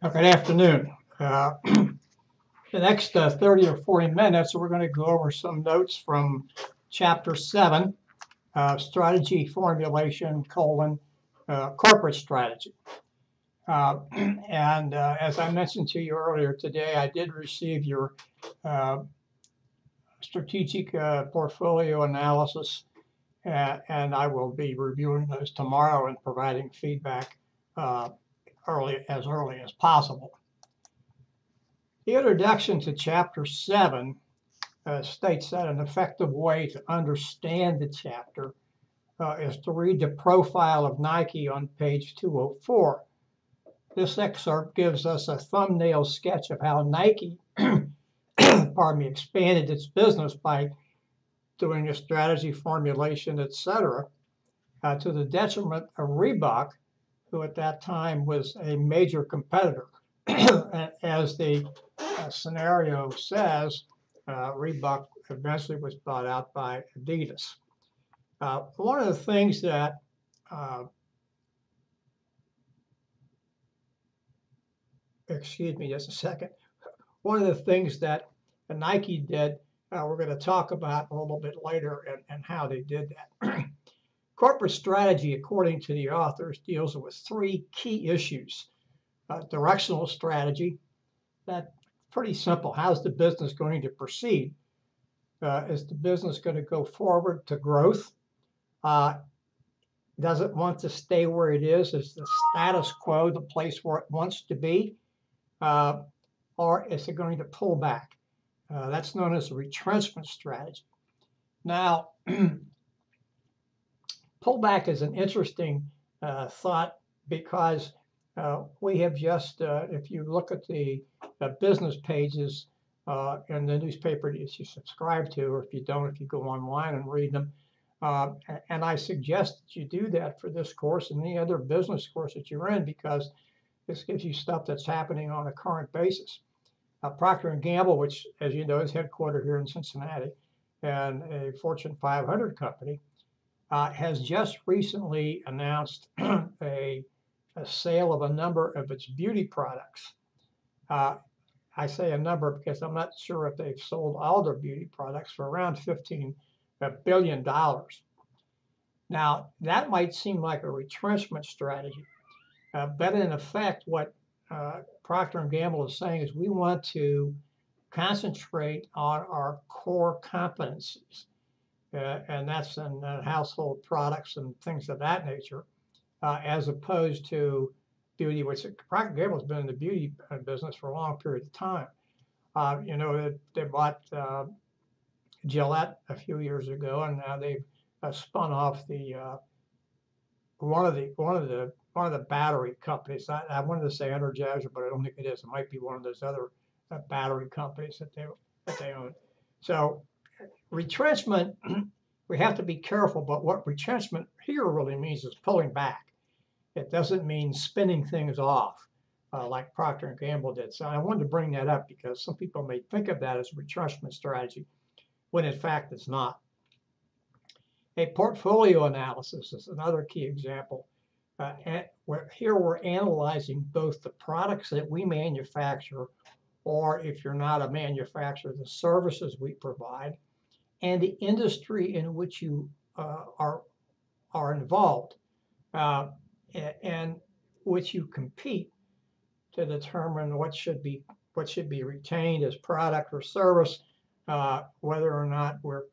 Good afternoon. The next 30 or 40 minutes, we're going to go over some notes from Chapter 7, Strategy Formulation, Corporate Strategy. And as I mentioned to you earlier today, I did receive your uh, strategic portfolio analysis, and I will be reviewing those tomorrow and providing feedback uh, early as possible. The introduction to Chapter 7 states that an effective way to understand the chapter is to read the profile of Nike on page 204. This excerpt gives us a thumbnail sketch of how Nike expanded its business by doing a strategy formulation, etc., to the detriment of Reebok, who at that time was a major competitor. As the scenario says, Reebok eventually was bought out by Adidas. One of the things that excuse me just a second. One of the things that Nike did, we're going to talk about a little bit later and how they did that. Corporate strategy, according to the authors, deals with three key issues. Directional strategy, that's pretty simple. How's the business going to proceed? Is the business going to go forward to growth? Does it want to stay where it is? Is the status quo the place where it wants to be? Or is it going to pull back? That's known as a retrenchment strategy. Now, pullback is an interesting thought because we have just, if you look at the business pages in the newspaper that you subscribe to, or if you don't, if you go online and read them, and I suggest that you do that for this course and any other business course that you're in, because this gives you stuff that's happening on a current basis. Procter & Gamble, which, as you know, is headquartered here in Cincinnati and a Fortune 500 company, has just recently announced a sale of a number of its beauty products. I say a number because I'm not sure if they've sold all their beauty products for around $15 billion. Now, that might seem like a retrenchment strategy, but in effect, what Procter & Gamble is saying is we want to concentrate on our core competencies, and that's in household products and things of that nature, as opposed to beauty, which Procter & Gamble has been in the beauty business for a long period of time. They bought Gillette a few years ago, and now they've spun off the one of the battery companies. I wanted to say Energizer, but I don't think it is. It might be one of those other battery companies that they own. So retrenchment, we have to be careful. But what retrenchment here really means is pulling back. It doesn't mean spinning things off like Procter & Gamble did. So I wanted to bring that up because some people may think of that as a retrenchment strategy, when in fact it's not. A portfolio analysis is another key example. Here we're analyzing both the products that we manufacture, or if you're not a manufacturer, the services we provide, and the industry in which you are involved, and which you compete, to determine what should be retained as product or service, whether or not we're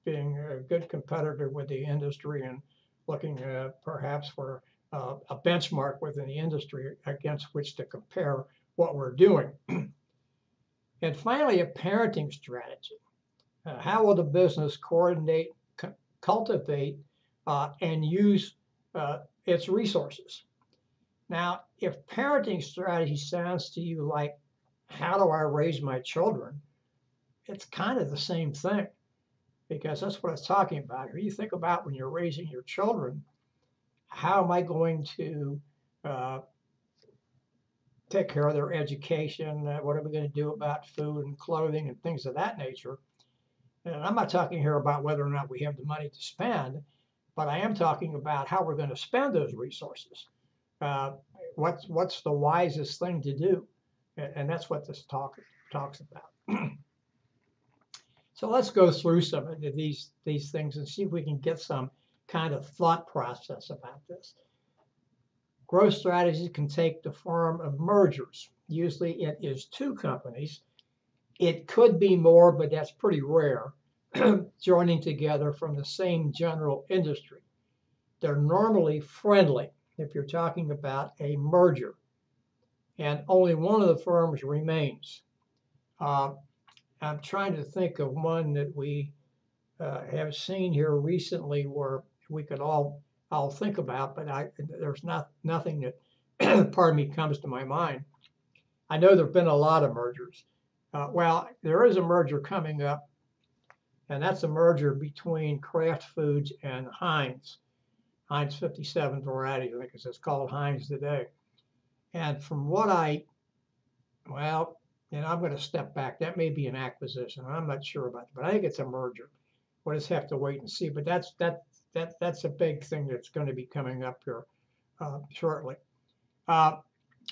being a good competitor with the industry and looking perhaps for a benchmark within the industry against which to compare what we're doing. And finally, a parenting strategy. How will the business coordinate, cultivate, and use its resources? Now, if parenting strategy sounds to you like, how do I raise my children? It's kind of the same thing, because that's what I was talking about. Here you think about when you're raising your children, how am I going to take care of their education? What are we going to do about food and clothing and things of that nature? And I'm not talking here about whether or not we have the money to spend, but I am talking about how we're going to spend those resources. Uh, what's the wisest thing to do, and that's what this talks about. So let's go through some of these things and see if we can get some kind of thought process about this. Growth strategies can take the form of mergers. Usually it is two companies. It could be more, but that's pretty rare, joining together from the same general industry. They're normally friendly if you're talking about a merger, and only one of the firms remains. I'm trying to think of one that we have seen here recently where we could all think about, but there's nothing that pardon me comes to my mind. I know there've been a lot of mergers. Well, there is a merger coming up, and that's a merger between Kraft Foods and Heinz. Heinz 57 Varieties, I think it's called Heinz today. And from what well, I'm going to step back. That may be an acquisition. I'm not sure about it, but I think it's a merger. We'll just have to wait and see. But that's a big thing that's going to be coming up here shortly. There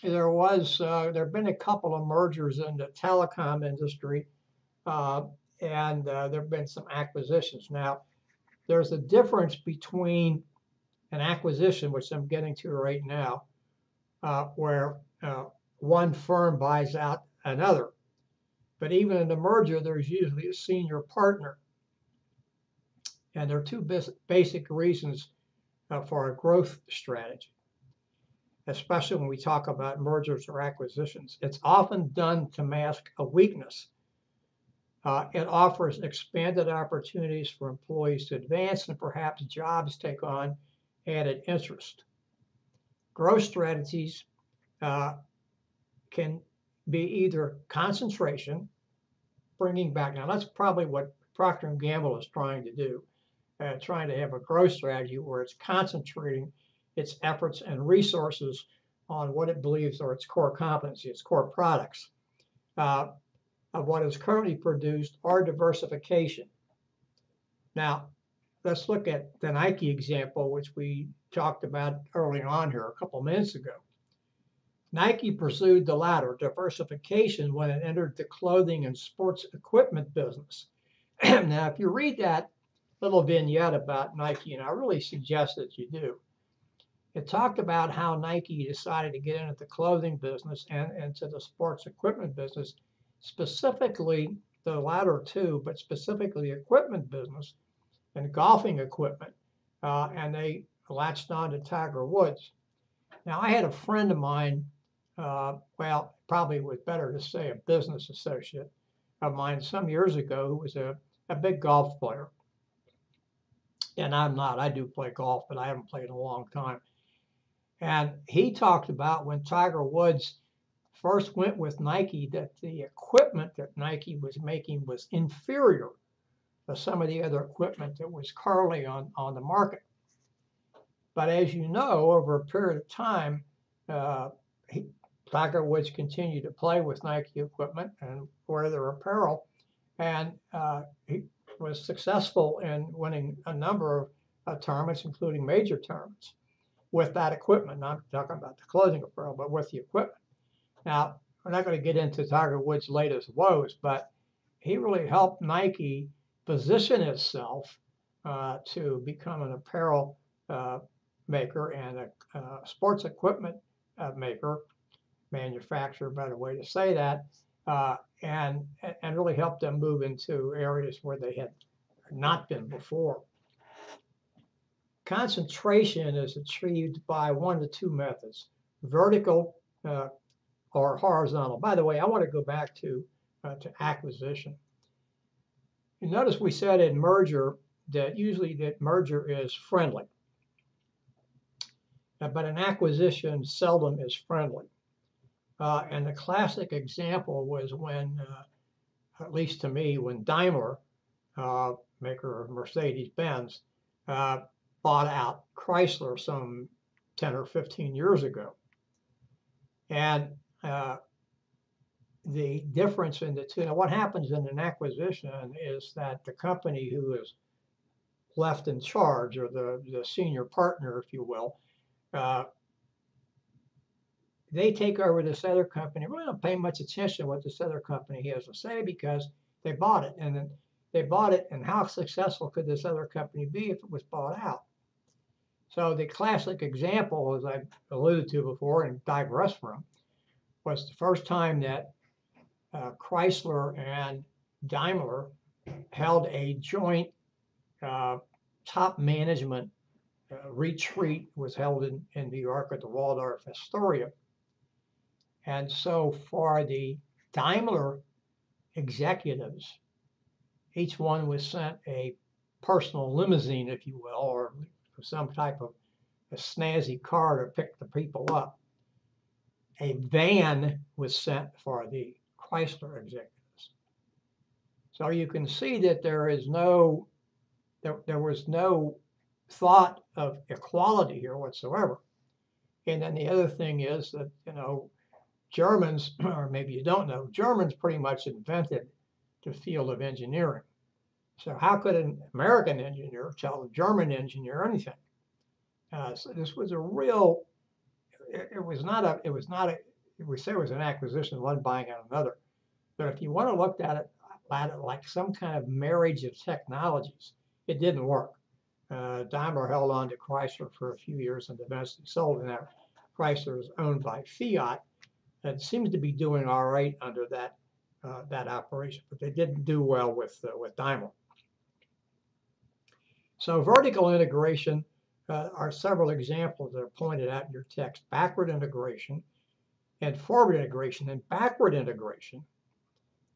have been a couple of mergers in the telecom industry, and there have been some acquisitions. Now, there's a difference between an acquisition, which I'm getting to right now, where one firm buys out another. But even in a merger, there's usually a senior partner. And there are two basic reasons for a growth strategy, especially when we talk about mergers or acquisitions. It's often done to mask a weakness. It offers expanded opportunities for employees to advance and perhaps jobs take on added interest. Growth strategies can be either concentration, bringing back, now that's probably what Procter & Gamble is trying to do, trying to have a growth strategy where it's concentrating its efforts and resources on what it believes are its core competencies, its core products of what is currently produced, or diversification. Now, let's look at the Nike example, which we talked about early on here a couple minutes ago. Nike pursued the latter, diversification, when it entered the clothing and sports equipment business. Now, if you read that little vignette about Nike, and I really suggest that you do, it talked about how Nike decided to get into the clothing business and into the sports equipment business, specifically the latter two, but specifically the equipment business and golfing equipment, and they latched on to Tiger Woods. Now, I had a friend of mine, well, probably was better to say a business associate of mine some years ago, who was a big golf player. And I'm not. I do play golf, but I haven't played in a long time. And he talked about when Tiger Woods first went with Nike, that the equipment that Nike was making was inferior to some of the other equipment that was currently on the market. But as you know, over a period of time, Tiger Woods continued to play with Nike equipment and wear their apparel, and he was successful in winning a number of tournaments, including major tournaments, with that equipment. Not talking about the clothing apparel, but with the equipment. Now, we're not going to get into Tiger Woods' latest woes, but he really helped Nike position itself to become an apparel maker and a sports equipment manufacturer, better way to say that, and really helped them move into areas where they had not been before. Concentration is achieved by one of the two methods, vertical or horizontal. By the way, I want to go back to acquisition. You notice we said in merger that usually that merger is friendly, but an acquisition seldom is friendly. And the classic example was when, at least to me, when Daimler, maker of Mercedes-Benz, bought out Chrysler some 10 or 15 years ago. And the difference in the two, now what happens in an acquisition is that the company who is left in charge, or the senior partner, if you will, they take over this other company. Really don't pay much attention to what this other company has to say because they bought it. And then they bought it, and how successful could this other company be if it was bought out? So the classic example, as I alluded to before and digressed from, was the first time that Chrysler and Daimler held a joint top management retreat. Was held in New York at the Waldorf Astoria. And so for the Daimler executives, each one was sent a personal limousine, if you will, or some type of a snazzy car to pick the people up. A van was sent for the Chrysler executives. So you can see that there was no thought of equality here whatsoever. And then the other thing is that, Germans, or maybe you don't know, Germans pretty much invented the field of engineering. So how could an American engineer tell a German engineer anything? So this was a real, it was not a, we say it was an acquisition, one buying out another. But if you want to look at it like some kind of marriage of technologies, it didn't work. Daimler held on to Chrysler for a few years and eventually sold, and now Chrysler is owned by Fiat. It seems to be doing all right under that operation, but they didn't do well with Daimler. So vertical integration are several examples that are pointed out in your text: backward integration and forward integration. And backward integration,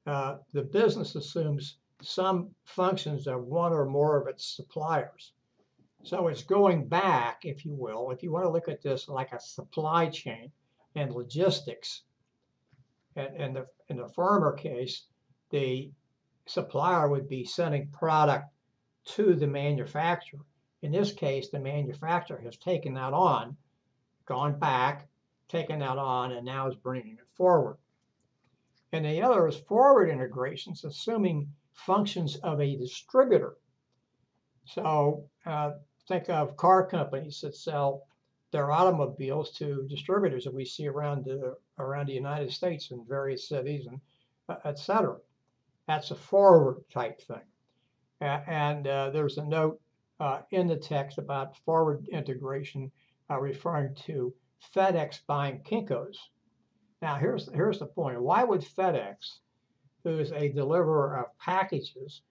the business assumes some functions of one or more of its suppliers. So it's going back, if you will, if you want to look at this like a supply chain and logistics. And in the former case, the supplier would be sending product to the manufacturer. In this case, the manufacturer has taken that on, gone back, taken that on, and now is bringing it forward. And the other is forward integrations, assuming functions of a distributor. So think of car companies that sell their automobiles to distributors that we see around the United States in various cities and et cetera. That's a forward type thing. And there's a note in the text about forward integration referring to FedEx buying Kinko's. Now here's the point. Why would FedEx, who is a deliverer of packages,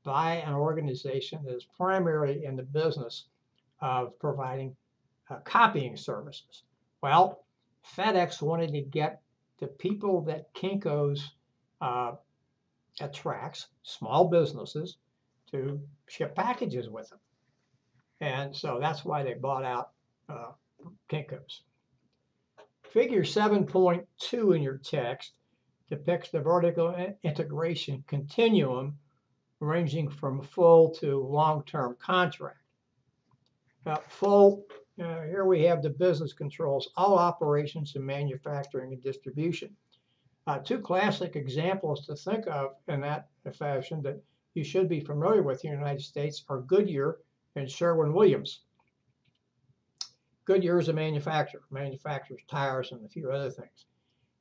buy an organization that is primarily in the business of providing copying services? Well, FedEx wanted to get the people that Kinko's attracts, small businesses, to ship packages with them. And so that's why they bought out Kinko's. Figure 7.2 in your text depicts the vertical integration continuum ranging from full to long-term contract. Full, here we have the business controls all operations in manufacturing and distribution. Two classic examples to think of in that fashion that you should be familiar with in the United States are Goodyear and Sherwin-Williams. Goodyear is a manufacturer, manufactures tires and a few other things.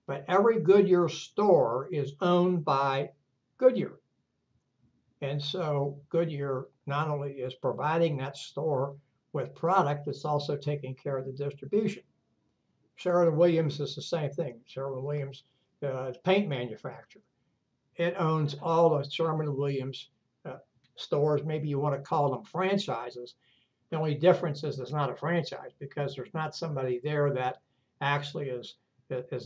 But every Goodyear store is owned by Goodyear. And so Goodyear not only is providing that store with product, it's also taking care of the distribution. Sherwin-Williams is the same thing. Sherwin-Williams is a paint manufacturer. It owns all the Sherwin-Williams stores. Maybe you want to call them franchises. The only difference is it's not a franchise because there's not somebody there that actually is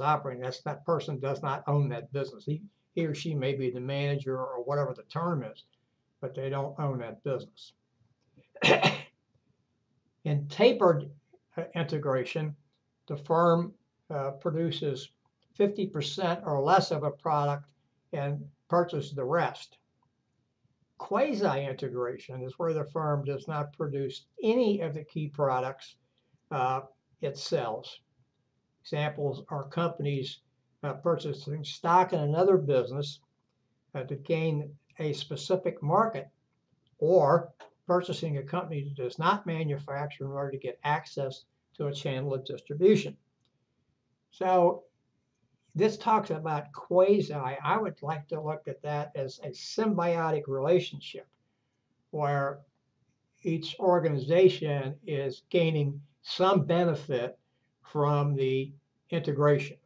operating. That person does not own that business. He or she may be the manager or whatever the term is, but they don't own that business. In tapered integration, the firm produces 50% or less of a product and purchases the rest. Quasi-integration is where the firm does not produce any of the key products it sells. Examples are companies purchasing stock in another business to gain a specific market, or purchasing a company that does not manufacture in order to get access to a channel of distribution. So this talks about quasi. I would like to look at that as a symbiotic relationship where each organization is gaining some benefit from the integration.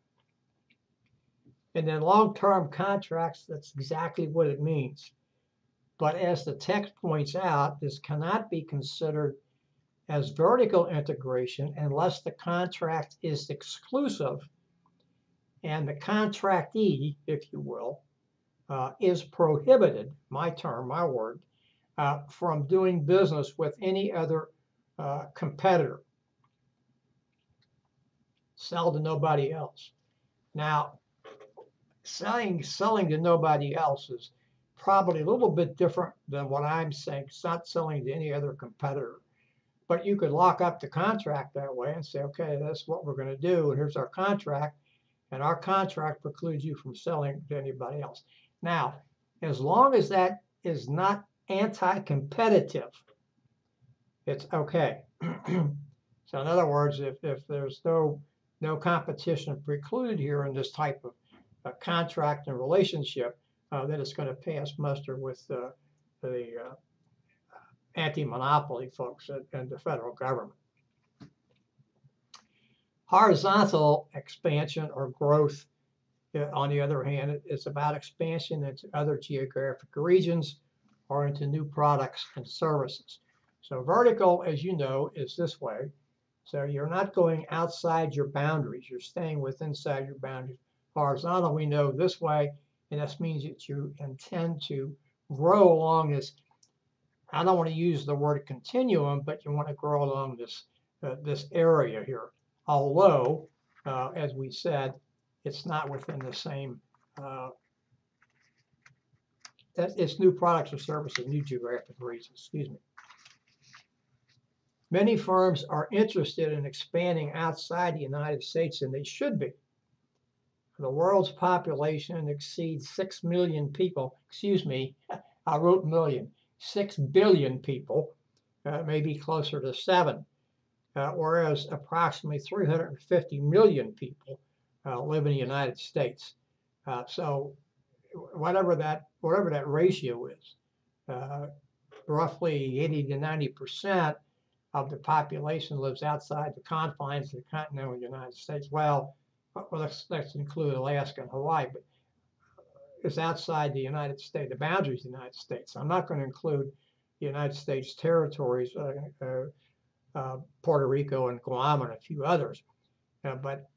And then long-term contracts, that's exactly what it means. But as the text points out, this cannot be considered as vertical integration unless the contract is exclusive and the contractee, if you will, is prohibited, my term, my word, from doing business with any other competitor. Sell to nobody else. Now, selling to nobody else is probably a little bit different than what I'm saying. It's not selling to any other competitor. But you could lock up the contract that way and say, okay, that's what we're going to do, and here's our contract, and our contract precludes you from selling to anybody else. Now, as long as that is not anti-competitive, it's okay. So in other words, if there's no competition precluded here in this type of contract and relationship, then it's going to pass muster with the anti-monopoly folks and the federal government. Horizontal expansion or growth, on the other hand, is about expansion into other geographic regions or into new products and services. So vertical, as you know, is this way. So you're not going outside your boundaries. You're staying within inside your boundaries. Horizontal, we know this way, and this means that you intend to grow along this. I don't want to use the word continuum, but you want to grow along this area here. Although, as we said, it's not within the same. It's new products or services, new geographic regions. Excuse me. Many firms are interested in expanding outside the United States, and they should be. The world's population exceeds 6 million people. Excuse me, I wrote million. 6 billion people, maybe closer to 7, whereas approximately 350 million people live in the United States. So whatever that ratio is, roughly 80 to 90% of the population lives outside the confines of the continental United States. Well, let's include Alaska and Hawaii, but is outside the United States, the boundaries of the United States. I'm not going to include the United States territories, Puerto Rico and Guam and a few others. But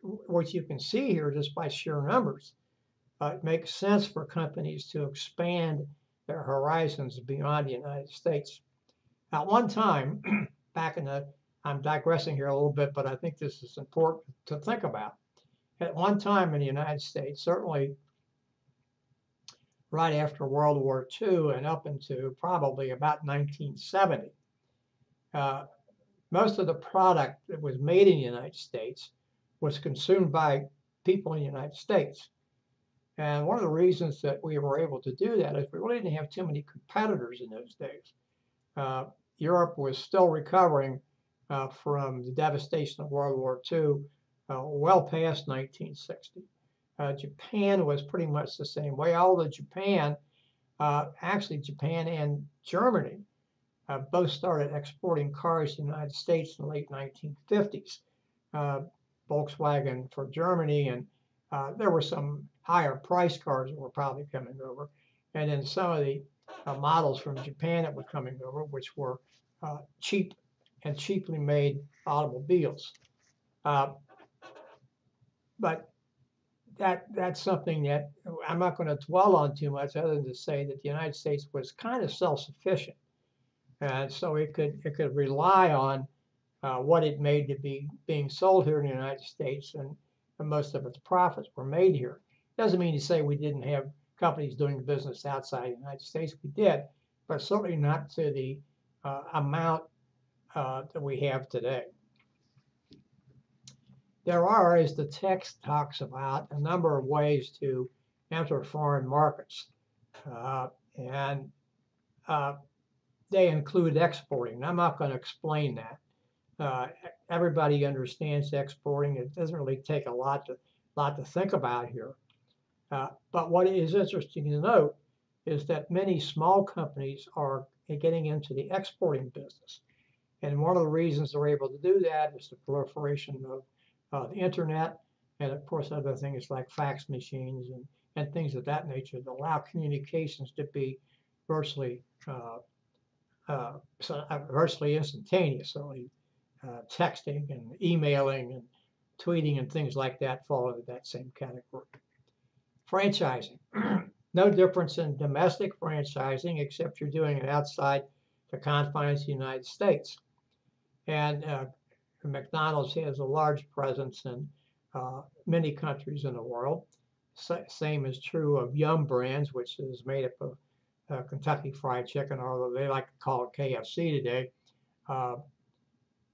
what you can see here, just by sheer numbers, it makes sense for companies to expand their horizons beyond the United States. At one time, I'm digressing here a little bit, but I think this is important to think about. At one time in the United States, certainly right after World War II and up into probably about 1970, most of the product that was made in the United States was consumed by people in the United States. And one of the reasons that we were able to do that is we really didn't have too many competitors in those days. Europe was still recovering from the devastation of World War II well past 1960. Japan was pretty much the same way, although actually Japan and Germany both started exporting cars to the United States in the late 1950s. Volkswagen for Germany, and there were some higher price cars that were probably coming over. And then some of the models from Japan that were coming over, which were cheap and cheaply made automobiles. But that's something that I'm not going to dwell on too much, other than to say that the United States was kind of self-sufficient, and so it could rely on what it made to be being sold here in the United States, and most of its profits were made here. Doesn't mean to say we didn't have companies doing business outside the United States. We did, but certainly not to the amount that we have today. There are, as the text talks about, a number of ways to enter foreign markets, and they include exporting. I'm not going to explain that. Uh, Everybody understands exporting. It doesn't really take a lot to think about here. But what is interesting to note is that many small companies are getting into the exporting business. And one of the reasons they're able to do that is the proliferation of the internet, and of course other things like fax machines and things of that nature that allow communications to be virtually virtually instantaneous. So texting and emailing and tweeting and things like that fall into that same category. Franchising, no difference in domestic franchising except you're doing it outside the confines of the United States. And McDonald's has a large presence in many countries in the world. Same is true of Yum Brands, which is made up of Kentucky Fried Chicken, although they like to call it KFC today, uh,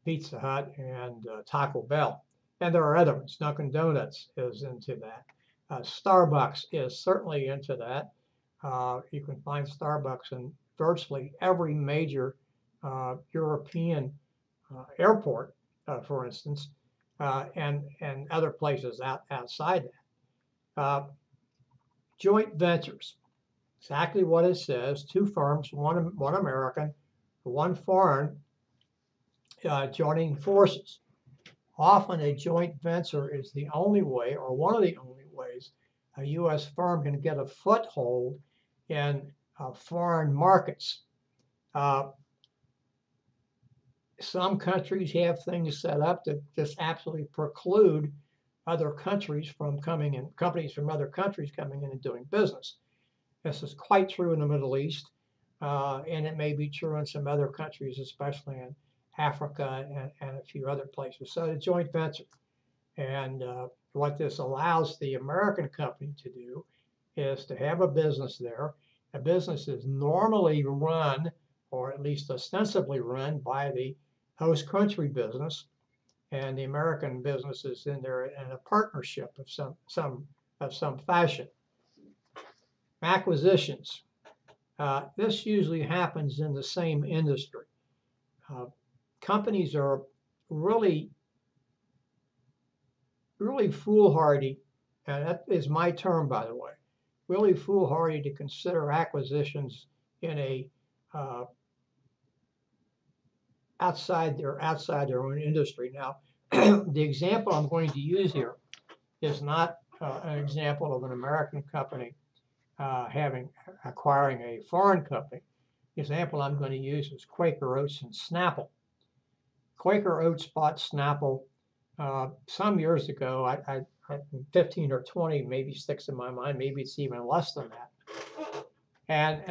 Pizza Hut, and Taco Bell. And there are other ones. Dunkin' Donuts is into that. Starbucks is certainly into that. You can find Starbucks in virtually every major European airport, for instance, and other places outside that. Joint ventures, exactly what it says. Two firms, one American, one foreign, joining forces. Often a joint venture is the only way, or one of the only ways, a U.S. firm can get a foothold in foreign markets. Some countries have things set up that just absolutely preclude other countries from coming in, companies from other countries coming in and doing business. This is quite true in the Middle East, and it may be true in some other countries, especially in Africa and a few other places. So the joint venture. And what this allows the American company to do is to have a business there. A business is normally run, or at least ostensibly run, by the host country business, and the American business is in there in a partnership of some fashion. Acquisitions. This usually happens in the same industry. Companies are really foolhardy, and that is my term, by the way, really foolhardy to consider acquisitions in a outside their own industry. Now, the example I'm going to use here is not an example of an American company acquiring a foreign company. The example I'm going to use is Quaker Oats and Snapple. Quaker Oats bought Snapple some years ago. I 15 or 20 maybe sticks in my mind. Maybe it's even less than that. And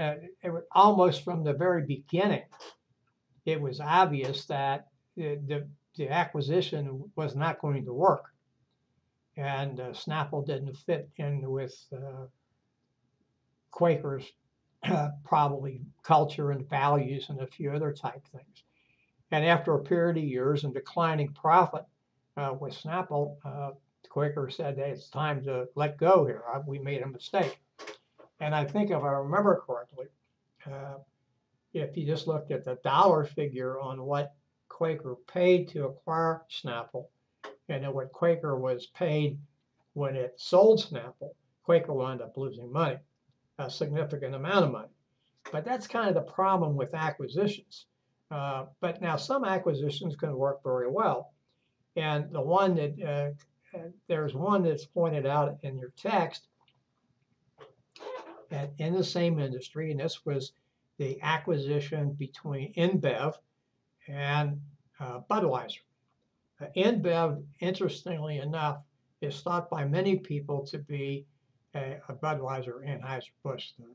it was almost from the very beginning, it was obvious that the acquisition was not going to work. And Snapple didn't fit in with Quaker's probably culture and values and a few other type things. And after a period of years and declining profit with Snapple, Quaker said, hey, it's time to let go here. We made a mistake. And I think if I remember correctly, if you just looked at the dollar figure on what Quaker paid to acquire Snapple and then what Quaker was paid when it sold Snapple, Quaker wound up losing money, a significant amount of money. But that's kind of the problem with acquisitions. But now some acquisitions can work very well. And the one that there's one that's pointed out in your text in the same industry, and this was the acquisition between InBev and Budweiser. InBev, interestingly enough, is thought by many people to be a Budweiser Anheuser-Busch, the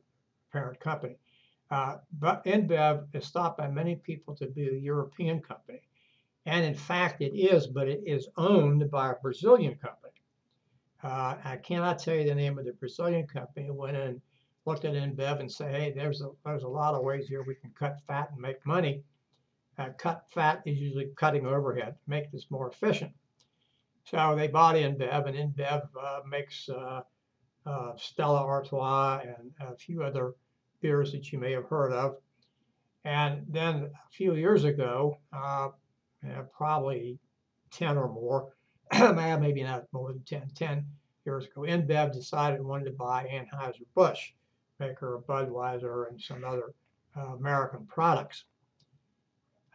parent company. But InBev is thought by many people to be a European company. And in fact, it is, but it is owned by a Brazilian company. I cannot tell you the name of the Brazilian company. Went in, looked at InBev and said, hey, there's a lot of ways here we can cut fat and make money. Cut fat is usually cutting overhead, make this more efficient. So they bought InBev, and InBev makes Stella Artois and a few other beers that you may have heard of. And then a few years ago, probably 10 or more, maybe not more than 10 years ago, InBev decided it wanted to buy Anheuser-Busch, maker of Budweiser and some other American products.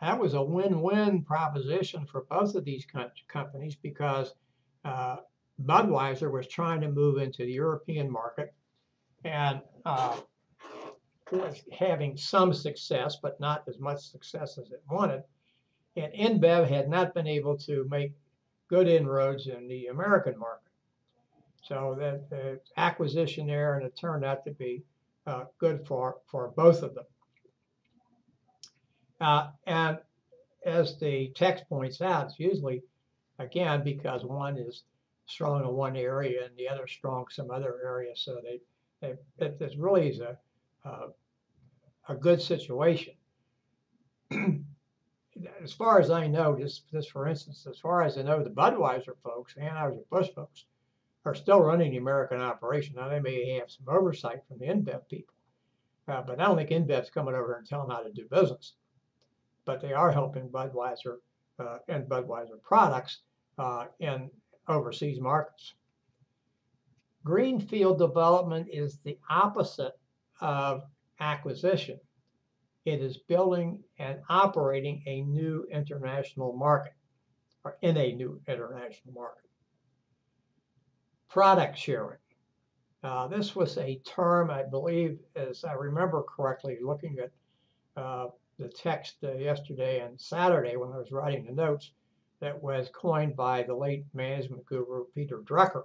That was a win-win proposition for both of these companies because Budweiser was trying to move into the European market and was having some success, but not as much success as it wanted. And InBev had not been able to make good inroads in the American market. So the acquisition there, and it turned out to be good for both of them. And as the text points out, it's usually, again, because one is strong in one area and the other strong some other area. So it really is a good situation. As far as I know, just for instance, as far as I know, the Budweiser folks, Anheuser-Busch folks, are still running the American operation. Now, they may have some oversight from the InBev people, but I don't think InBev's coming over and telling them how to do business. But they are helping Budweiser and Budweiser products in overseas markets. Greenfield development is the opposite of acquisition. It is building and operating a new international market, or in a new international market. Product sharing. This was a term, I believe, as I remember correctly, looking at the text yesterday and Saturday when I was writing the notes, that was coined by the late management guru Peter Drucker.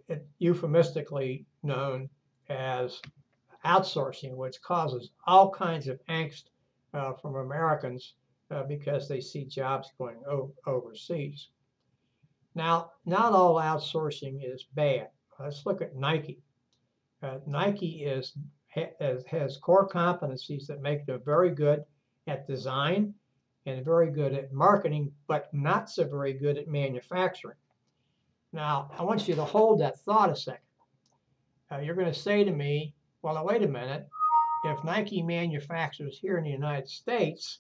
It euphemistically known as outsourcing, which causes all kinds of angst from Americans because they see jobs going overseas. Now, not all outsourcing is bad. Let's look at Nike. Nike has core competencies that make them very good at design and very good at marketing, but not so very good at manufacturing. Now, I want you to hold that thought a second. You're going to say to me, well, wait a minute. If Nike manufactures here in the United States,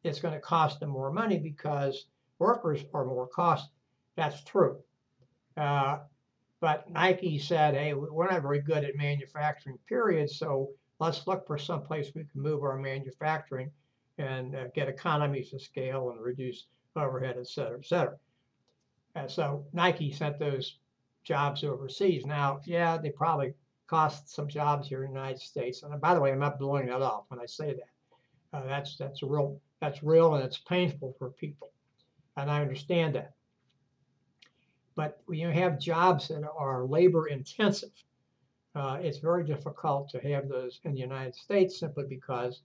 it's going to cost them more money because workers are more costly. That's true. But Nike said, hey, we're not very good at manufacturing, period. So let's look for some place we can move our manufacturing and get economies of scale and reduce overhead, et cetera, et cetera. And so Nike sent those jobs overseas. Now, yeah, they probably cost some jobs here in the United States. And by the way, I'm not blowing that off when I say that. That's real, and it's painful for people. And I understand that. But when you have jobs that are labor intensive, it's very difficult to have those in the United States simply because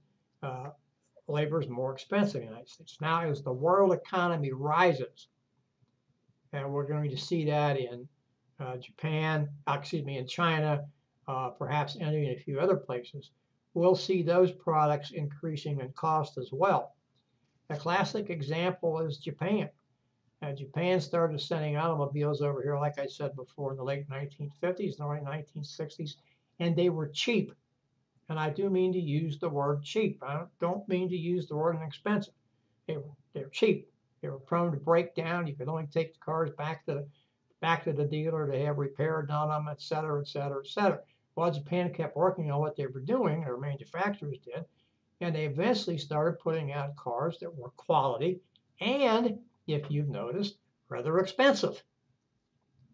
labor is more expensive in the United States. Now, as the world economy rises, and we're going to see that in Japan, in China, perhaps India and a few other places, we'll see those products increasing in cost as well. A classic example is Japan. Japan started sending automobiles over here, like I said before, in the late 1950s and early 1960s, and they were cheap. And I do mean to use the word cheap. I don't mean to use the word inexpensive. They're cheap. They were prone to break down. You could only take the cars back to the dealer to have repair done on them, et cetera, et cetera, et cetera. Well, Japan kept working on what they were doing, or manufacturers did, and they eventually started putting out cars that were quality and, if you've noticed, rather expensive.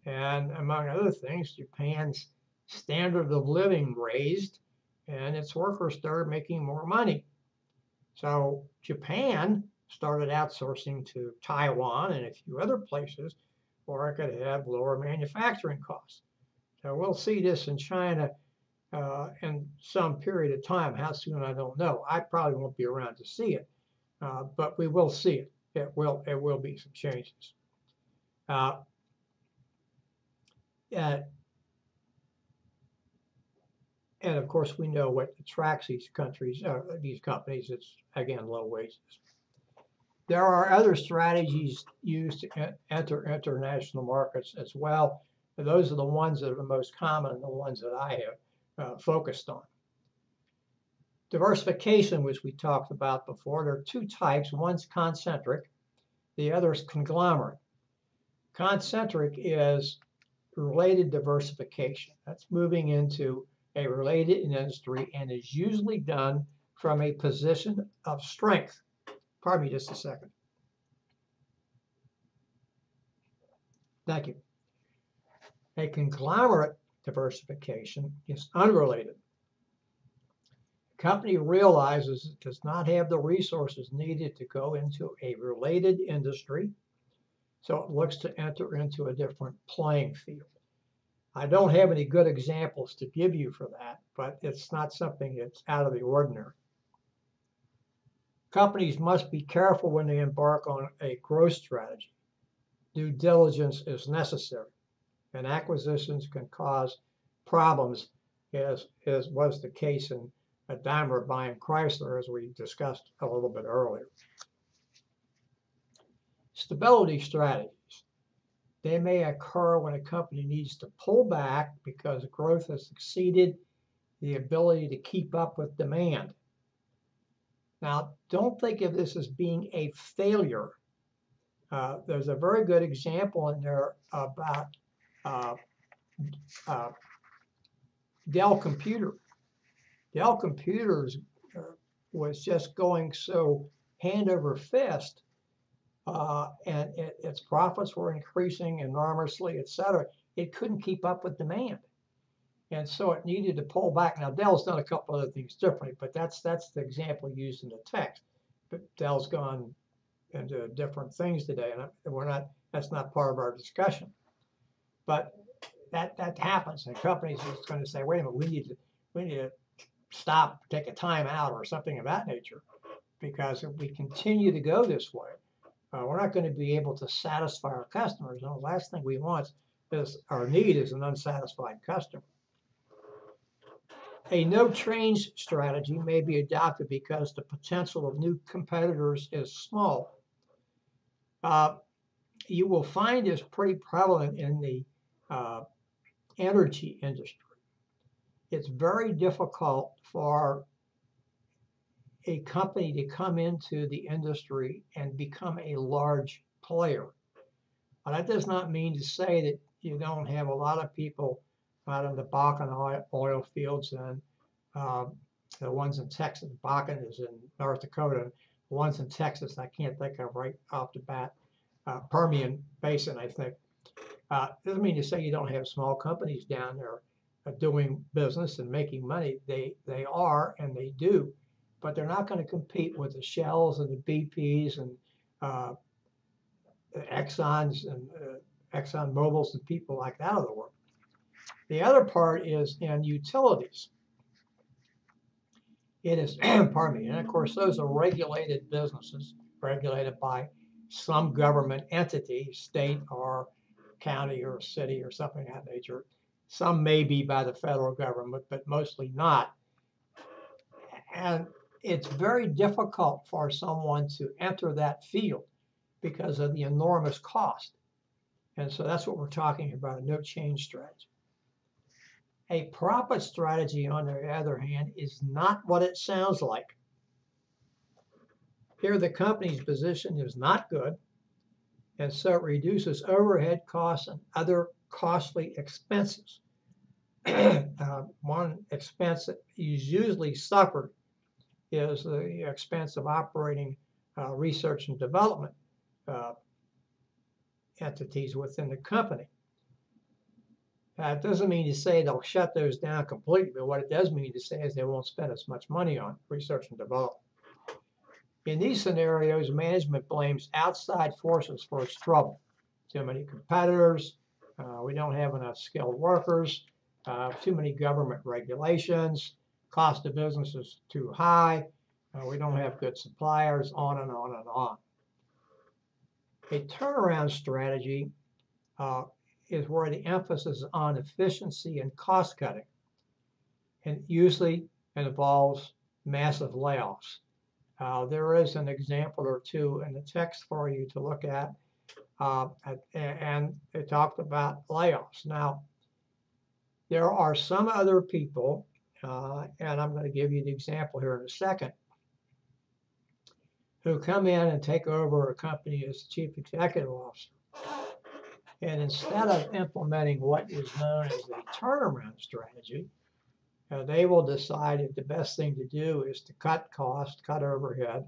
And among other things, Japan's standard of living raised and its workers started making more money. So Japan started outsourcing to Taiwan and a few other places where it could have lower manufacturing costs. So we'll see this in China in some period of time. How soon, I don't know. I probably won't be around to see it, but we will see it. It will be some changes. And of course, we know what attracts these companies. It's, again, low wages. There are other strategies used to enter international markets as well. And those are the ones that are the most common and the ones that I have focused on. Diversification, which we talked about before, there are two types. One's concentric, the other is conglomerate. Concentric is related diversification. That's moving into a related industry and is usually done from a position of strength. Pardon me just a second. Thank you. A conglomerate diversification is unrelated. The company realizes it does not have the resources needed to go into a related industry, so it looks to enter into a different playing field. I don't have any good examples to give you for that, but it's not something that's out of the ordinary. Companies must be careful when they embark on a growth strategy. Due diligence is necessary, and acquisitions can cause problems, as was the case in Daimler buying Chrysler, as we discussed a little bit earlier. Stability strategies. They may occur when a company needs to pull back because growth has exceeded the ability to keep up with demand. Now, don't think of this as being a failure. There's a very good example in there about Dell Computer. Dell Computers was just going so hand over fist, and its profits were increasing enormously, et cetera. It couldn't keep up with demand. And so it needed to pull back. Now, Dell's done a couple other things differently, but that's the example used in the text. But Dell's gone into different things today, and that's not part of our discussion. But that happens, and companies are going to say, wait a minute, we need to stop, take a time out or something of that nature, because if we continue to go this way, we're not going to be able to satisfy our customers. And the last thing we want is our need is an unsatisfied customer. A no-change strategy may be adopted because the potential of new competitors is small. You will find this pretty prevalent in the energy industry. It's very difficult for a company to come into the industry and become a large player. But that does not mean to say that you don't have a lot of people out in the Bakken oil fields, and the ones in Texas. Bakken is in North Dakota. The ones in Texas, I can't think of right off the bat. Permian Basin, I think. Doesn't mean to say you don't have small companies down there doing business and making money. They are, and they do, but they're not going to compete with the Shells and the BPs and the Exxons and Exxon Mobils and people like that of the world. The other part is in utilities. It is, pardon me, and of course those are regulated businesses, regulated by some government entity, state or county or city or something of that nature. Some may be by the federal government, but mostly not. And it's very difficult for someone to enter that field because of the enormous cost. And so that's what we're talking about, a no-change strategy. A profit strategy, on the other hand, is not what it sounds like. Here, the company's position is not good, and so it reduces overhead costs and other costly expenses. One expense that is usually suffered is the expense of operating research and development entities within the company. It doesn't mean to say they'll shut those down completely, but what it does mean to say is they won't spend as much money on research and development. In these scenarios, management blames outside forces for its trouble. Too many competitors, we don't have enough skilled workers, too many government regulations, cost of business is too high, we don't have good suppliers, on and on and on. A turnaround strategy is where the emphasis is on efficiency and cost cutting, and usually involves massive layoffs. There is an example or two in the text for you to look at, and it talked about layoffs. Now, there are some other people and I'm going to give you the example here in a second, who come in and take over a company as chief executive officer. And instead of implementing what is known as a turnaround strategy, they will decide that the best thing to do is to cut costs, cut overhead,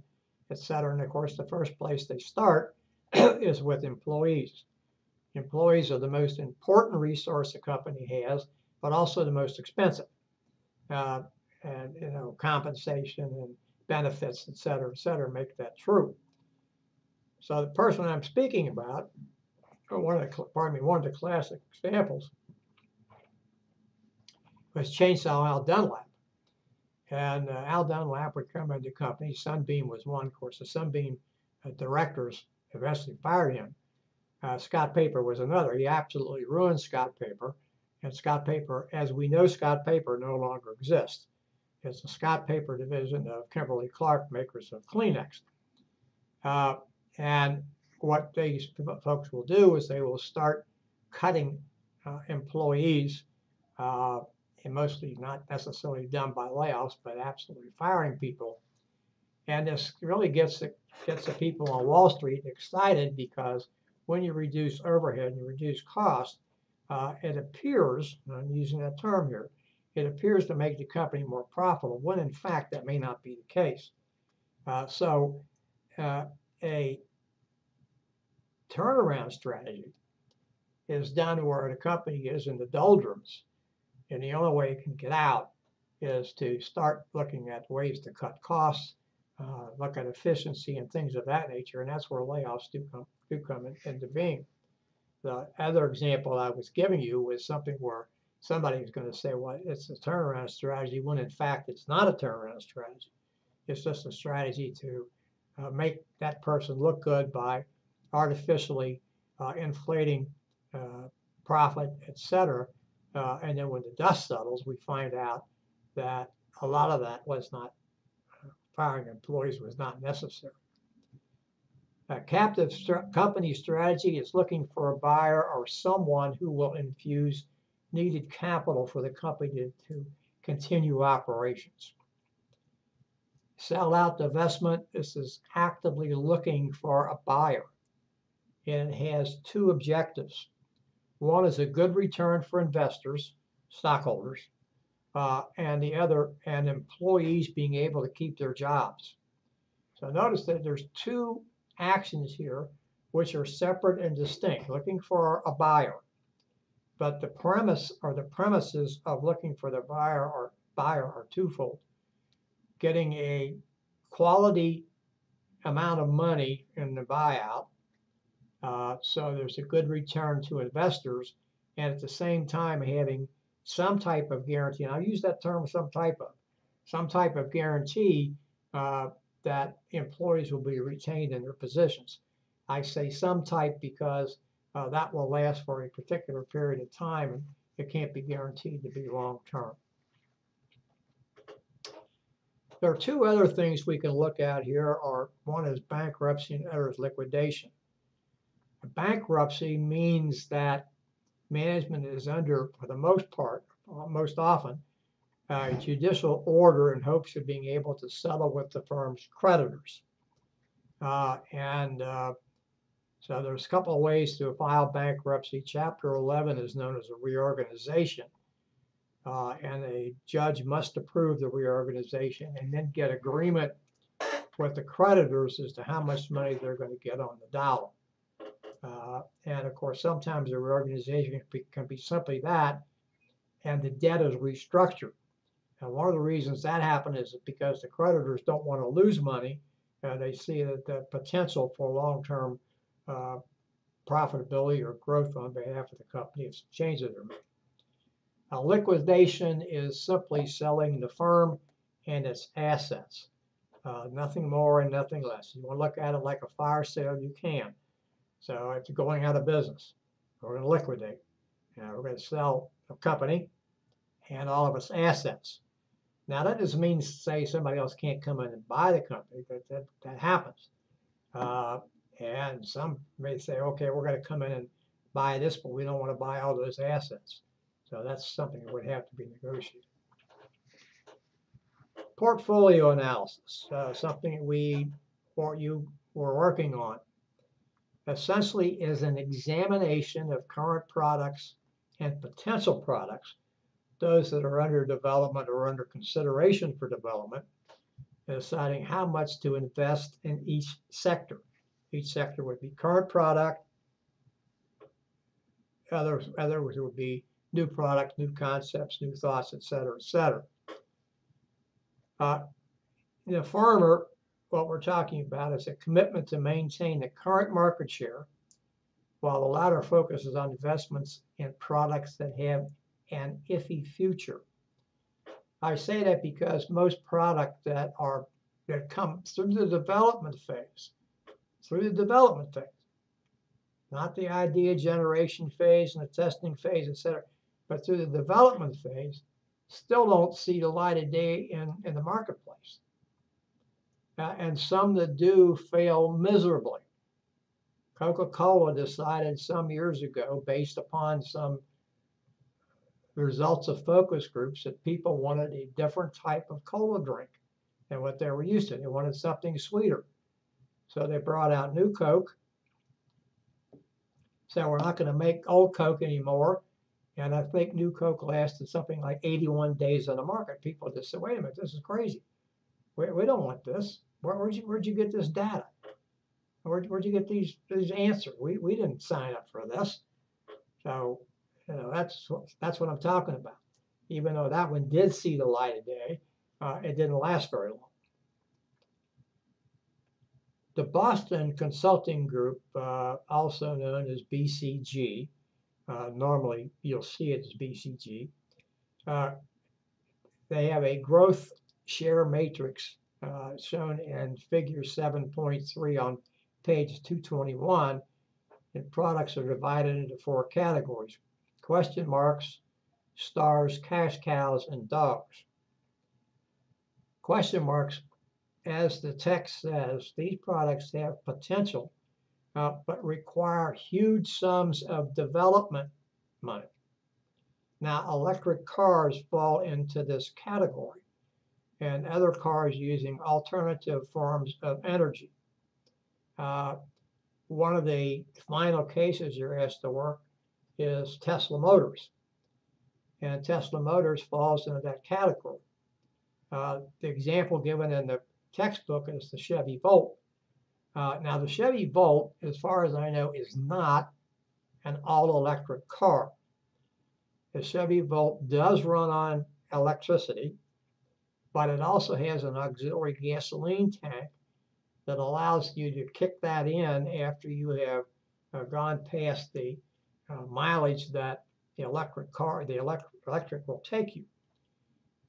et cetera. And of course, the first place they start is with employees. Employees are the most important resource a company has, but also the most expensive. And compensation and benefits, et cetera, make that true. So the person I'm speaking about, one of the classic examples was Chainsaw Al Dunlap. And Al Dunlap would come into the company. Sunbeam was one, of course. The Sunbeam directors eventually fired him. Scott Paper was another. He absolutely ruined Scott Paper. And Scott Paper, as we know, Scott Paper no longer exists. It's the Scott Paper division of Kimberly-Clark, makers of Kleenex. And what these folks will do is they will start cutting employees, and mostly not necessarily done by layoffs, but absolutely firing people. And this really gets the people on Wall Street excited, because when you reduce overhead and you reduce cost, it appears, and I'm using that term here, it appears to make the company more profitable, when in fact that may not be the case. So a turnaround strategy is done where the company is in the doldrums, and the only way it can get out is to start looking at ways to cut costs, look at efficiency and things of that nature, and that's where layoffs do come into being. The other example I was giving you was something where somebody is going to say, well, it's a turnaround strategy, when in fact it's not a turnaround strategy. It's just a strategy to make that person look good by artificially inflating profit, et cetera. And then when the dust settles, we find out that a lot of that was not, firing employees was not necessary. A captive company strategy is looking for a buyer or someone who will infuse needed capital for the company to continue operations. Sell out divestment, this is actively looking for a buyer, and it has two objectives. One is a good return for investors, stockholders, and the other, and employees being able to keep their jobs. So notice that there's two actions here which are separate and distinct, looking for a buyer. But the premise or the premises of looking for the buyer are twofold. Getting a quality amount of money in the buyout, so there's a good return to investors, and at the same time having some type of guarantee. And I'll use that term, some type of guarantee that employees will be retained in their positions. I say some type because that will last for a particular period of time, and it can't be guaranteed to be long term. There are two other things we can look at here. One is bankruptcy and the other is liquidation. A bankruptcy means that management is under, for the most part, most often, a judicial order in hopes of being able to settle with the firm's creditors. So there's a couple of ways to file bankruptcy. Chapter 11 is known as a reorganization. And a judge must approve the reorganization and then get agreement with the creditors as to how much money they're going to get on the dollar. And of course, sometimes the reorganization can be simply that, and the debt is restructured. And one of the reasons that happens is because the creditors don't want to lose money, and they see that the potential for long-term profitability or growth on behalf of the company if changes are made. A liquidation is simply selling the firm and its assets, nothing more and nothing less. You want to look at it like a fire sale, you can. So it's going out of business. We're going to liquidate. We're going to sell a company and all of its assets. Now that doesn't mean to say somebody else can't come in and buy the company. That happens. And some may say, okay, we're going to come in and buy this, but we don't want to buy all those assets. So that's something that would have to be negotiated. portfolio analysis, something you were working on, essentially is an examination of current products and potential products, those that are under development or under consideration for development, and deciding how much to invest in each sector. Each sector would be current product, others would be new products, new concepts, new thoughts, et cetera, et cetera. In a farmer, what we're talking about is a commitment to maintain the current market share, while the latter focuses on investments in products that have an iffy future. I say that because most products that come through the development phase, not the idea generation phase and the testing phase, et cetera, but through the development phase, still don't see the light of day in the marketplace. And some that do fail miserably. Coca-Cola decided some years ago, based upon some results of focus groups, that people wanted a different type of cola drink than what they were used to. They wanted something sweeter. So they brought out new Coke. So we're not going to make old Coke anymore. And I think new Coke lasted something like 81 days on the market. People just said, wait a minute, this is crazy. We don't want this. Where'd you get this data? Where'd you get these answers? We didn't sign up for this. So, that's what I'm talking about. Even though that one did see the light of day, it didn't last very long. The Boston Consulting Group, also known as BCG, normally you'll see it as BCG, they have a growth share matrix shown in figure 7.3 on page 221, and products are divided into 4 categories: question marks, stars, cash cows, and dogs. Question marks, as the text says, these products have potential, but require huge sums of development money. Now, electric cars fall into this category, and other cars using alternative forms of energy. One of the final cases you're asked to work is Tesla Motors. And Tesla Motors falls into that category. The example given in the textbook is the Chevy Volt. Now, the Chevy Volt, as far as I know, is not an all-electric car. The Chevy Volt does run on electricity, but it also has an auxiliary gasoline tank that allows you to kick that in after you have gone past the mileage that the electric will take you.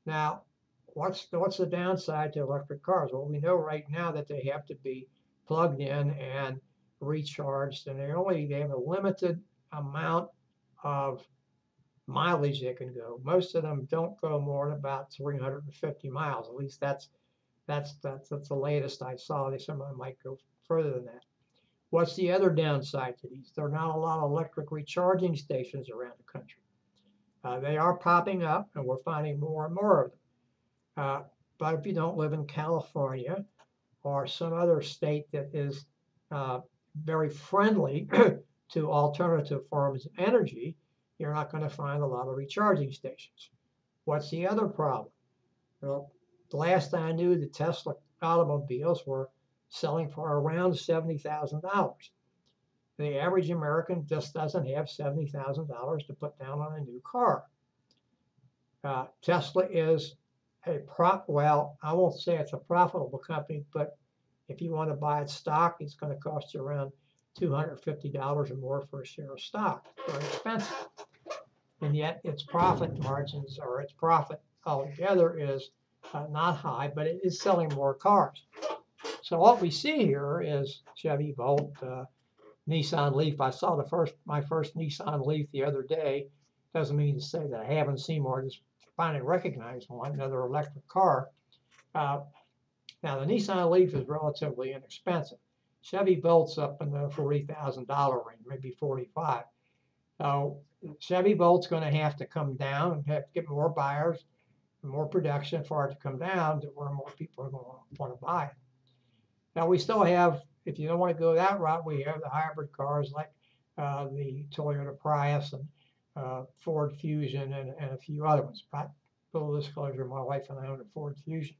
Now, what's the downside to electric cars? Well, we know right now that they have to be plugged in and recharged, and they have a limited amount of mileage they can go. Most of them don't go more than about 350 miles. At least that's the latest I saw. Some of them might go further than that. What's the other downside to these? There are not a lot of electric recharging stations around the country. They are popping up, and we're finding more and more of them. But if you don't live in California or some other state that is very friendly to alternative forms of energy, you're not going to find a lot of recharging stations. What's the other problem? Well, the last I knew, the Tesla automobiles were selling for around $70,000. The average American just doesn't have $70,000 to put down on a new car. Tesla is I won't say it's a profitable company, but if you want to buy its stock, it's going to cost you around $250 or more for a share of stock. Very expensive. And yet its profit margins, or its profit altogether, is not high, but it is selling more cars. So what we see here is Chevy Volt, Nissan Leaf. I saw my first Nissan Leaf the other day. Doesn't mean to say that I haven't seen more. I just finally recognized one, another electric car. Now the Nissan Leaf is relatively inexpensive. Chevy Volt's up in the $40,000 range, maybe 45. So Chevy Volt's going to have to come down and have to get more buyers. more production for it to come down, the more people are going to want to buy it. Now we still have, if you don't want to go that route, we have the hybrid cars like the Toyota Prius and Ford Fusion and a few other ones. But full disclosure, my wife and I own a Ford Fusion.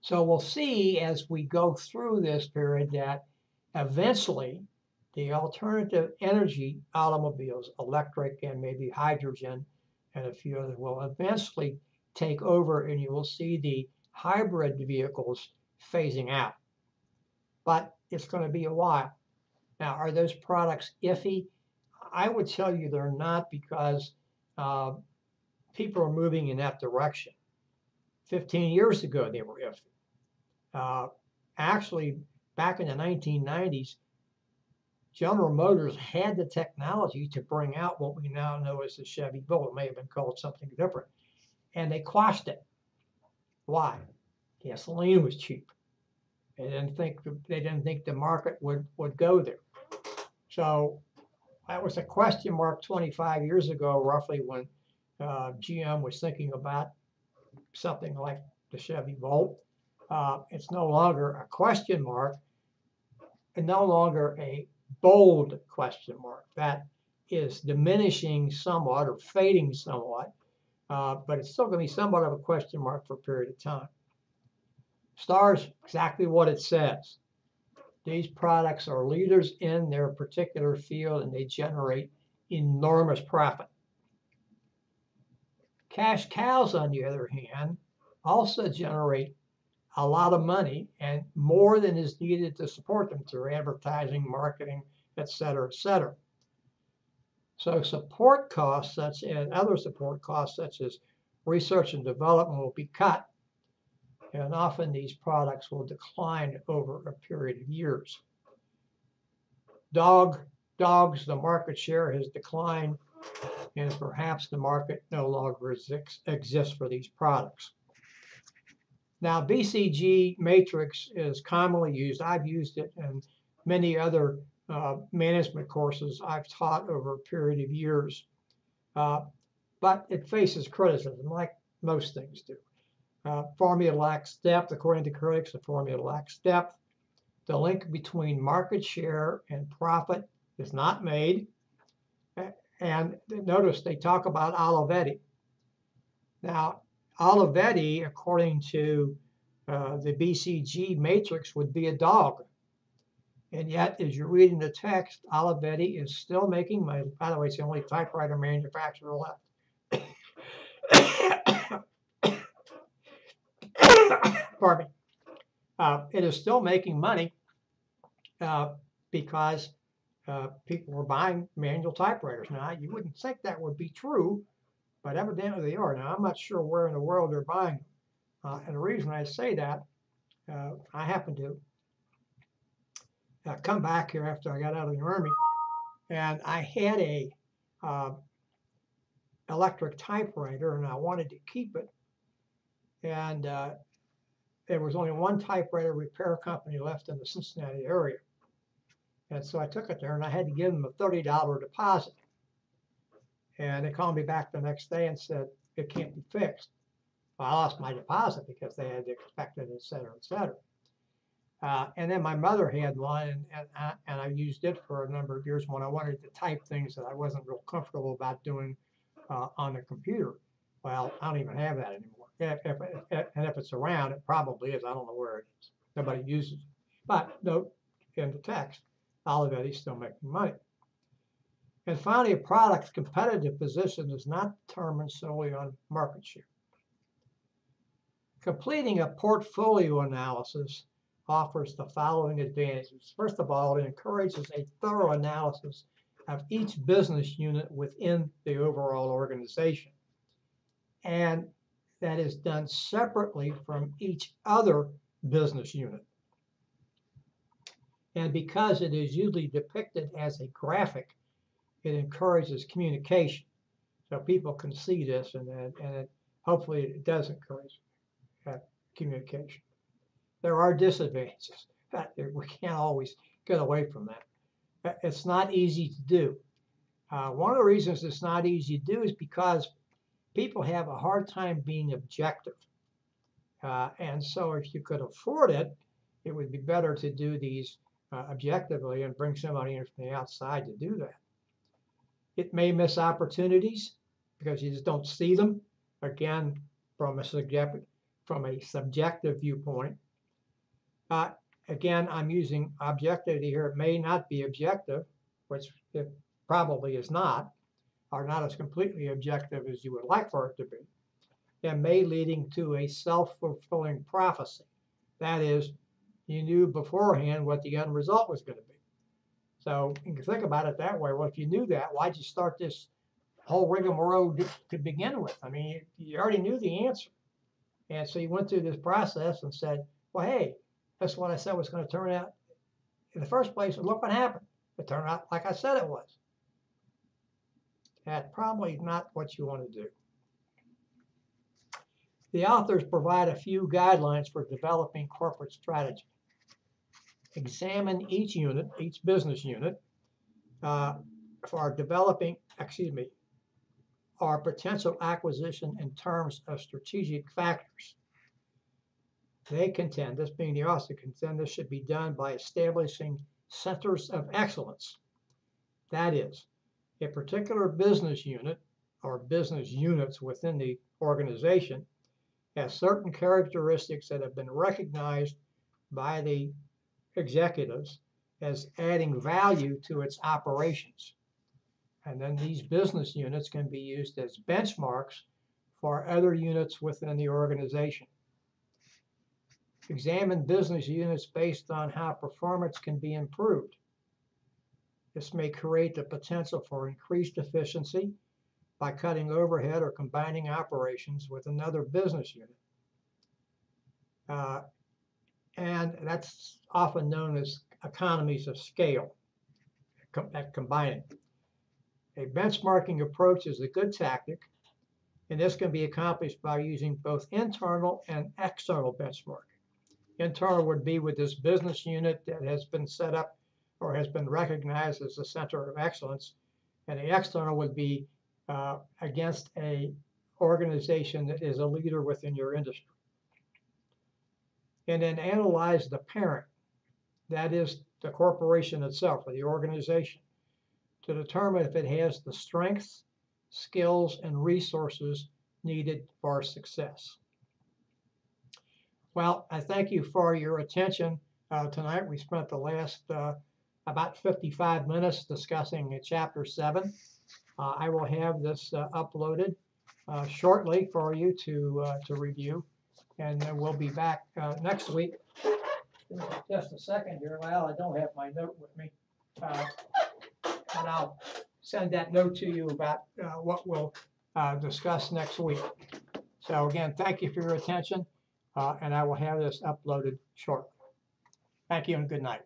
So we'll see as we go through this period that eventually the alternative energy automobiles, electric and maybe hydrogen and a few others, will eventually take over, and you will see the hybrid vehicles phasing out. But it's going to be a while. Now, are those products iffy? I would tell you they're not, because people are moving in that direction. 15 years ago, they were iffy. Actually, back in the 1990s, General Motors had the technology to bring out what we now know as the Chevy Bolt. It may have been called something different. And they quashed it. Why? Gasoline was cheap. They didn't think the market would go there. So that was a question mark 25 years ago, roughly, when GM was thinking about something like the Chevy Bolt. It's no longer a question mark, and no longer a bold question mark. That is diminishing somewhat or fading somewhat, but it's still going to be somewhat of a question mark for a period of time. STAR's exactly what it says. These products are leaders in their particular field, and they generate enormous profit. Cash cows, on the other hand, also generate a lot of money, and more than is needed to support them through advertising, marketing, et cetera, et cetera. So support costs, such as other support costs, such as research and development, will be cut, and often these products will decline over a period of years. Dogs, the market share has declined, and perhaps the market no longer exists for these products. Now, BCG matrix is commonly used. I've used it in many other management courses I've taught over a period of years, but it faces criticism, like most things do. Formula lacks depth. According to critics, the formula lacks depth. The link between market share and profit is not made. And notice they talk about Olivetti. Now, Olivetti, according to the BCG matrix, would be a dog. And yet, as you're reading the text, Olivetti is still making money. By the way, it's the only typewriter manufacturer left. Pardon me. It is still making money because people were buying manual typewriters. Now, you wouldn't think that would be true, but evidently they are. Now, I'm not sure where in the world they're buying them. And the reason I say that, I happened to come back here after I got out of the Army, and I had a electric typewriter, and I wanted to keep it. And there was only one typewriter repair company left in the Cincinnati area. And so I took it there, and I had to give them a $30 deposit. And they called me back the next day and said, it can't be fixed. Well, I lost my deposit because they had expected, et cetera, et cetera. And then my mother had one, and I used it for a number of years when I wanted to type things that I wasn't real comfortable about doing on the computer. Well, I don't even have that anymore. If it's around, it probably is. I don't know where it is. Nobody uses it. But note in the text, Olivetti's still making money. And finally, a product's competitive position is not determined solely on market share. Completing a portfolio analysis offers the following advantages. First of all, it encourages a thorough analysis of each business unit within the overall organization. And that is done separately from each other business unit. And because it is usually depicted as a graphic, it encourages communication. So people can see this, and hopefully it does encourage communication. There are disadvantages. We can't always get away from that. It's not easy to do. One of the reasons it's not easy to do is because people have a hard time being objective. And so if you could afford it, it would be better to do these objectively and bring somebody in from the outside to do that. It may miss opportunities because you just don't see them. Again, from a subjective viewpoint. Again, I'm using objectivity here. It may not be objective, which it probably is not, or not as completely objective as you would like for it to be. And may leading to a self-fulfilling prophecy. That is, you knew beforehand what the end result was going to be. So you can think about it that way. Well, if you knew that, why'd you start this whole rigmarole to begin with? I mean, you already knew the answer. And so you went through this process and said, well, hey, that's what I said was going to turn out in the first place. And look what happened. It turned out like I said it was. That's probably not what you want to do. The authors provide a few guidelines for developing corporate strategy. Examine each unit, each business unit, for developing, or potential acquisition in terms of strategic factors. They contend, this being the author, contend this should be done by establishing centers of excellence. That is, a particular business unit or business units within the organization has certain characteristics that have been recognized by the executives as adding value to its operations. And then these business units can be used as benchmarks for other units within the organization. Examine business units based on how performance can be improved. This may create the potential for increased efficiency by cutting overhead or combining operations with another business unit. And that's often known as economies of scale at combining. A benchmarking approach is a good tactic, and this can be accomplished by using both internal and external benchmarking. Internal would be with this business unit that has been set up or has been recognized as a center of excellence, and the external would be against a organization that is a leader within your industry. And then analyze the parent, that is the corporation itself or the organization, to determine if it has the strengths, skills, and resources needed for success. Well, I thank you for your attention tonight. We spent the last about 55 minutes discussing Chapter 7. I will have this uploaded shortly for you to review, and then we'll be back next week. Just a second here. Well, I don't have my note with me, and I'll send that note to you about what we'll discuss next week. So again, thank you for your attention, and I will have this uploaded shortly. Thank you and good night.